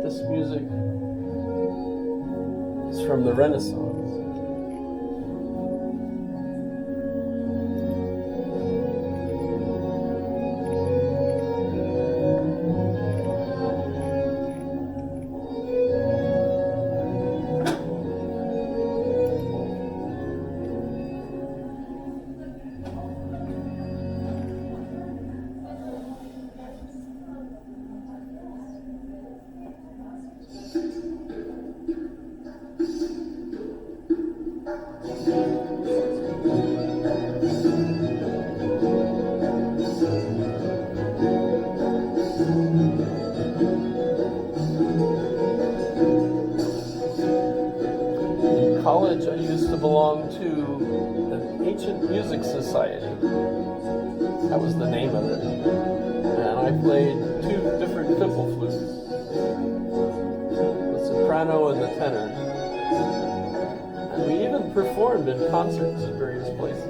This music is from the Renaissance. College, I used to belong to an ancient music society. That was the name of it. And I played two different fiddle flutes, the soprano and the tenor. And we even performed in concerts at various places.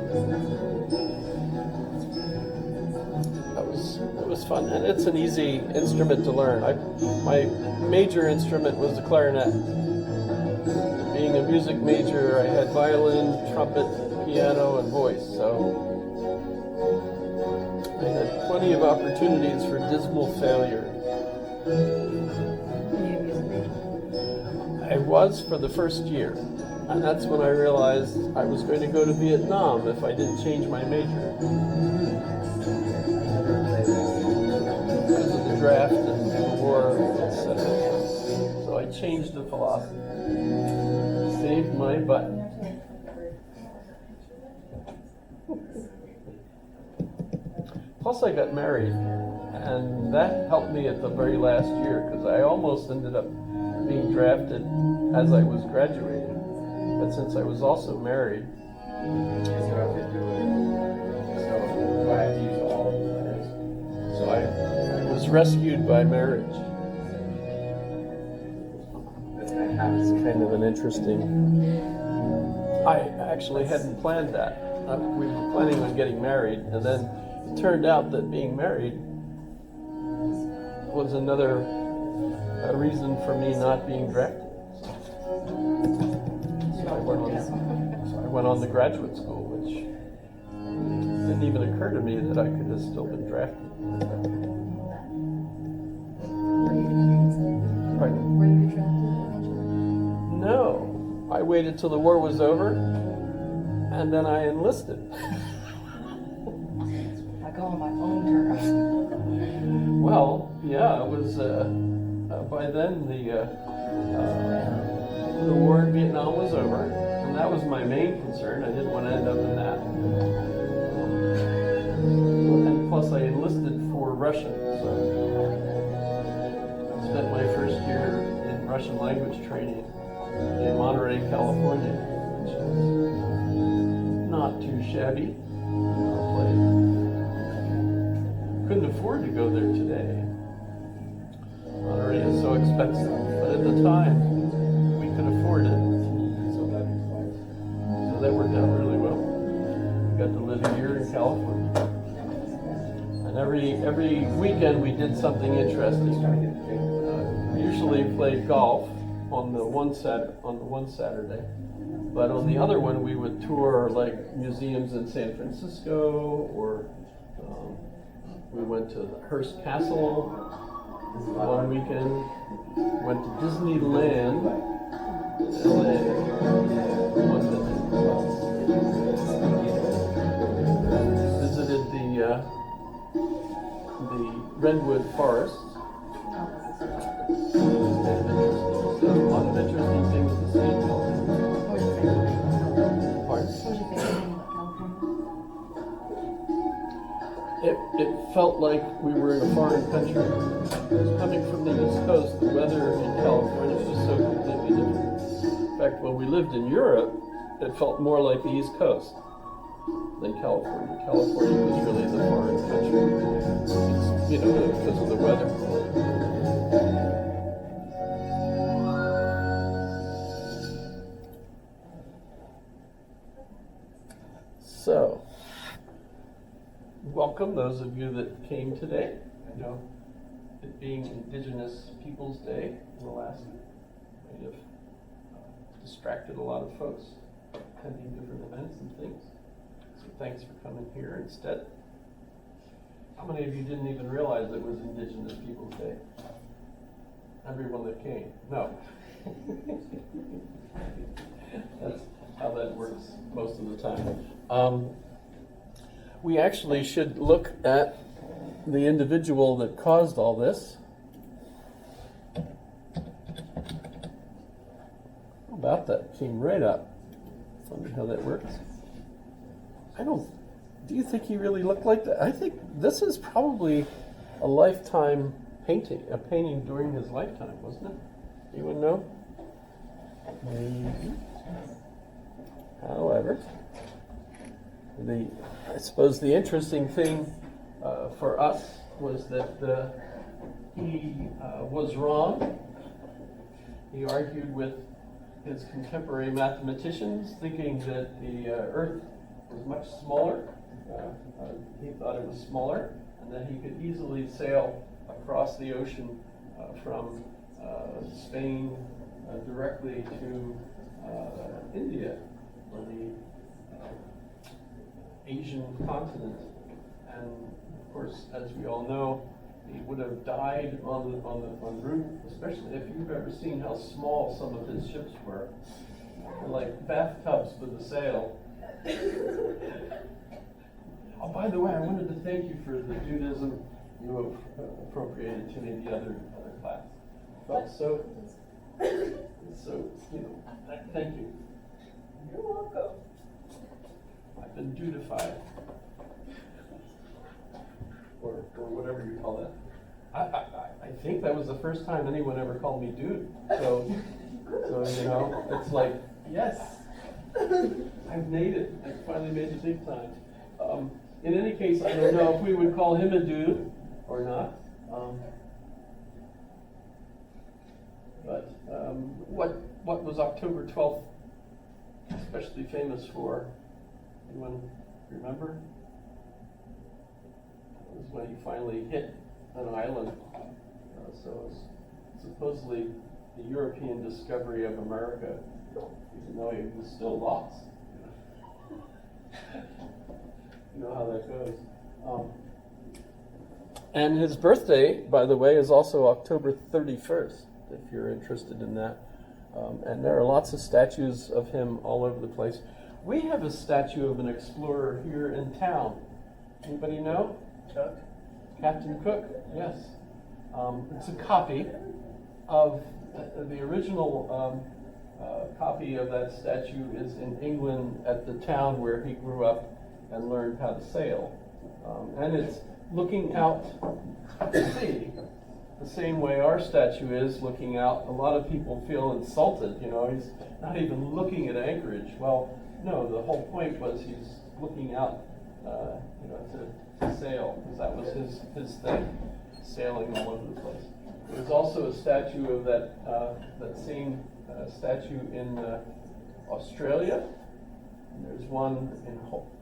It was fun, and it's an easy instrument to learn. My major instrument was the clarinet. Being a music major, I had violin, trumpet, piano, and voice, so I had plenty of opportunities for dismal failure. I was for the first year, and that's when I realized I was going to go to Vietnam if I didn't change my major. Because of the draft and the war, etc. So I changed the philosophy. Saved my butt. Plus I got married, and that helped me at the very last year, because I almost ended up being drafted as I was graduating. But since I was also married, so I was rescued by marriage. It's kind of an interesting. I actually hadn't planned that. We were planning on getting married, and then it turned out that being married was another reason for me not being drafted. So I went on to graduate school, which didn't even occur to me that I could have still been drafted. Pardon? Were you drafted? No, I waited till the war was over, and then I enlisted. I go on my own terms. Well, yeah, it was. By then the war in Vietnam was over, and that was my main concern. I didn't want to end up in that. And plus, I enlisted for Russian, so I spent my first year in Russian language training in Monterey, California, which is not too shabby. Couldn't afford to go there today. Monterey is so expensive, but at the time we could afford it. So that worked out really well. We got to live a year in California, and every weekend we did something interesting. Usually played golf on the one Saturday, but on the other one we would tour like museums in San Francisco, or we went to Hearst Castle one weekend, went to Disneyland, and then visited the Redwood Forest. A lot of interesting things to see. It felt like we were in a foreign country. Coming from the East Coast, the weather in California was so completely different. In fact, when we lived in Europe, it felt more like the East Coast than California. California was really the foreign country, because of the weather. So, welcome those of you that came today. I know it being Indigenous Peoples Day in Alaska might have distracted a lot of folks attending different events and things. So thanks for coming here instead. How many of you didn't even realize it was Indigenous Peoples Day? Everyone that came? No. That's how that works most of the time. We actually should look at the individual that caused all this. How about that? Came right up. Funny how that works. Do you think he really looked like that? I think this is probably a lifetime painting, a painting during his lifetime, wasn't it? Anyone know? Maybe. However, I suppose the interesting thing for us was that he was wrong. He argued with his contemporary mathematicians, thinking that the Earth was much smaller. He thought it was smaller, and that he could easily sail across the ocean from Spain directly to India, or the Asian continent. And of course, as we all know, he would have died en route, especially if you've ever seen how small some of his ships were. They're like bathtubs with a sail. Oh, by the way, I wanted to thank you for the Dudism you appropriated to me the other class. Felt so, thank you. You're welcome. I've been dudified. Or whatever you call that. I think that was the first time anyone ever called me dude. So it's like, yes, I've made it. I finally made it big time. In any case, I don't know if we would call him a dude or not. But what was October 12th especially famous for? Anyone remember? It was when he finally hit an island. So it was supposedly the European discovery of America, even though he was still lost. You know how that goes. And his birthday, by the way, is also October 31st, if you're interested in that. And there are lots of statues of him all over the place. We have a statue of an explorer here in town. Anybody know? Chuck? Captain Cook, yes. It's a copy of the original copy of that statue is in England at the town where he grew up and learned how to sail. And it's looking out to sea, the same way our statue is looking out. A lot of people feel insulted, he's not even looking at Anchorage. Well, no, the whole point was he's looking out, to sail, because that was his thing, sailing all over the place. There's also a statue of that same statue in Australia. And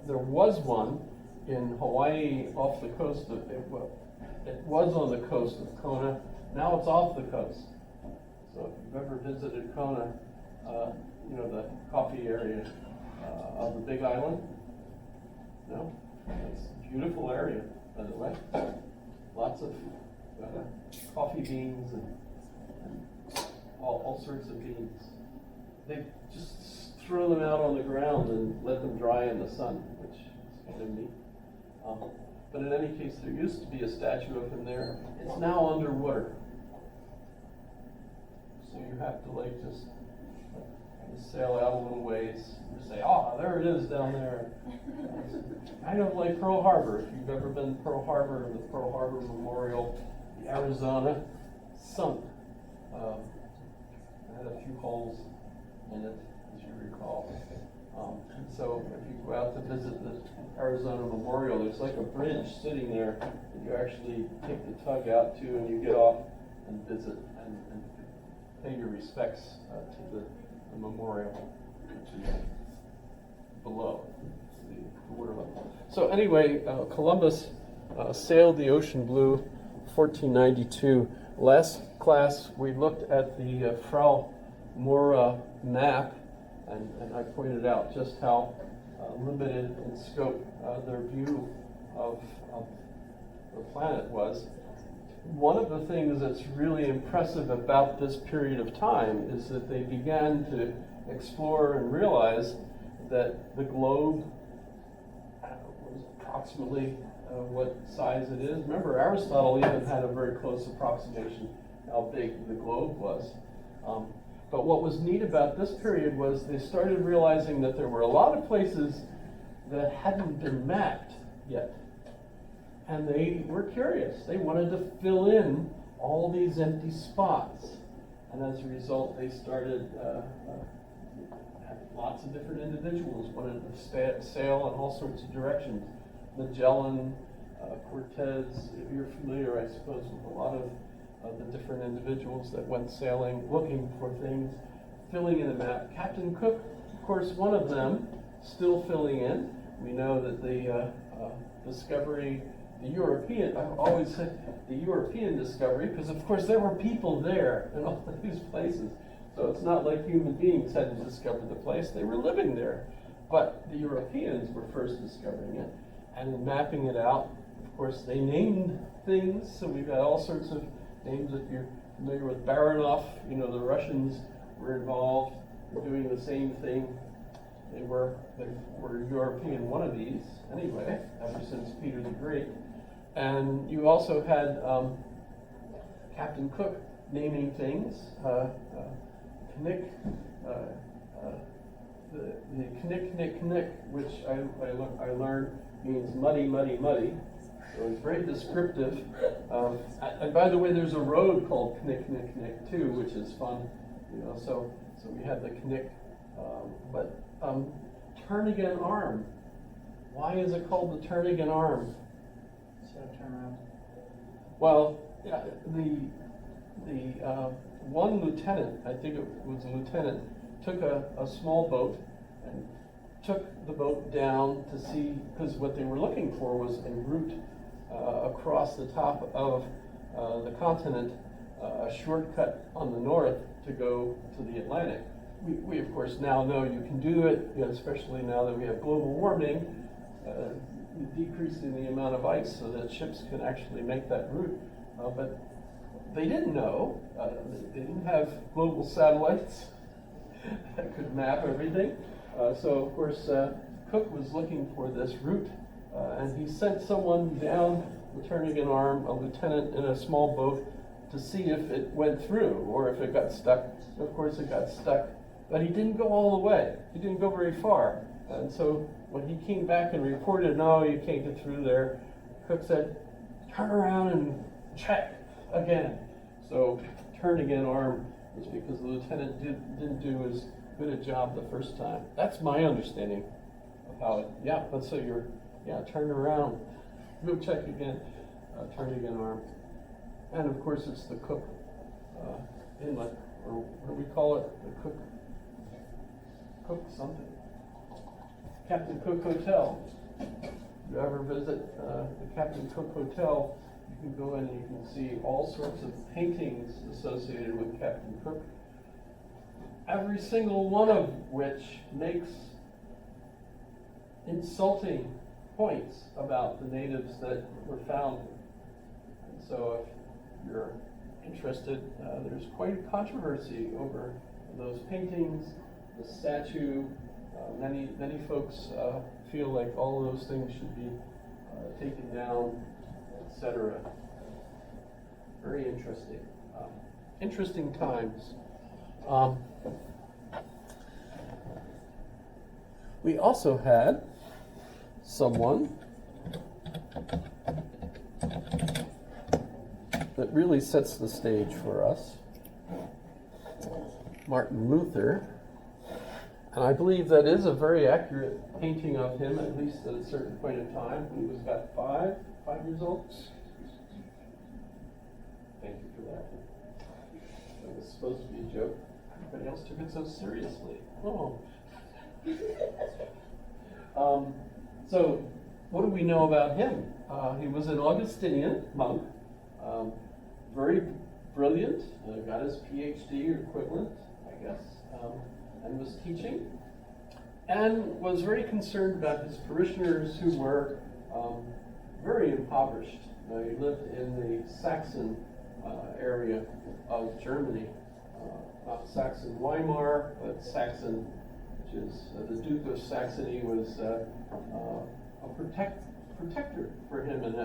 there was one in Hawaii off the coast of it was on the coast of Kona. Now it's off the coast. So if you've ever visited Kona, the coffee area of the Big Island, no? It's a beautiful area, by the way. Lots of coffee beans and all sorts of beans. They just throw them out on the ground and let them dry in the sun, which is kind of neat. But in any case, there used to be a statue of him there. It's now underwater. So you have to just sail out a little ways and say, there it is down there. Kind of like Pearl Harbor. If you've ever been to Pearl Harbor, the Pearl Harbor Memorial, the Arizona, sunk. It had a few holes in it, as you recall. And so if you go out to visit the Arizona Memorial, there's like a bridge sitting there that you actually take the tug out to, and you get off and visit and pay your respects to the memorial, which is below. the water level. So anyway, Columbus sailed the ocean blue, 1492. Last class we looked at the Frau Mora map, and I pointed out just how limited in scope their view of the planet was. One of the things that's really impressive about this period of time is that they began to explore and realize that the globe was approximately what size it is. Remember, Aristotle even had a very close approximation how big the globe was. But what was neat about this period was they started realizing that there were a lot of places that hadn't been mapped yet. And they were curious. They wanted to fill in all these empty spots. And as a result, they started lots of different individuals wanted to sail in all sorts of directions. Magellan, Cortez, you're familiar, I suppose, with a lot of the different individuals that went sailing, looking for things, filling in a map. Captain Cook, of course, one of them, still filling in. We know that the discovery, the European, I've always said the European discovery, because of course there were people there in all of these places. So it's not like human beings had to discover the place, they were living there. But the Europeans were first discovering it, and in mapping it out, of course they named things, so we've got all sorts of names. If you're familiar with Baranov, you know the Russians were involved, doing the same thing. They were European wannabes anyway, ever since Peter the Great. And you also had Captain Cook naming things. Knik, the Knik, which I learned means muddy, muddy, muddy. So it's very descriptive. And by the way, there's a road called Knik too, which is fun. You know, so we had the Knik, but Turnagain Arm. Why is it called the Turnagain Arm? Turn around. Well, yeah, the one lieutenant, I think it was a lieutenant, took a small boat and took the boat down to see, because what they were looking for was a route across the top of the continent, a shortcut on the north to go to the Atlantic. We of course now know you can do it, you know, especially now that we have global warming, decreasing the amount of ice so that ships can actually make that route. But they didn't know, they didn't have global satellites that could map everything. So of course Cook was looking for this route, and he sent someone down the Turnagain Arm, a lieutenant in a small boat, to see if it went through or if it got stuck. Of course it got stuck, but he didn't go all the way. He didn't go very far. And so when he came back and reported, no, you can't get through there, Cook said, turn around and check again. So Turnagain Arm is because the lieutenant didn't do as good a job the first time. That's my understanding of how it, yeah, let's say turn around, go check again, Turnagain Arm. And of course it's the Cook Inlet, or what do we call it? The Cook something. Captain Cook Hotel. If you ever visit the Captain Cook Hotel, you can go in and you can see all sorts of paintings associated with Captain Cook, every single one of which makes insulting points about the natives that were found. And so if you're interested, there's quite a controversy over those paintings, the statue. Many folks feel like all of those things should be taken down, etc. Very interesting. Interesting times. We also had someone that really sets the stage for us, Martin Luther. And I believe that is a very accurate painting of him, at least at a certain point in time. He was about 5 years old. Thank you for that. It was supposed to be a joke. Everybody else took it so seriously. Oh. So, what do we know about him? He was an Augustinian monk, very brilliant, got his PhD or equivalent, I guess, and was teaching, and was very concerned about his parishioners who were very impoverished. He lived in the Saxon area of Germany, not Saxon Weimar, but Saxon, which is the Duke of Saxony was a protector for him in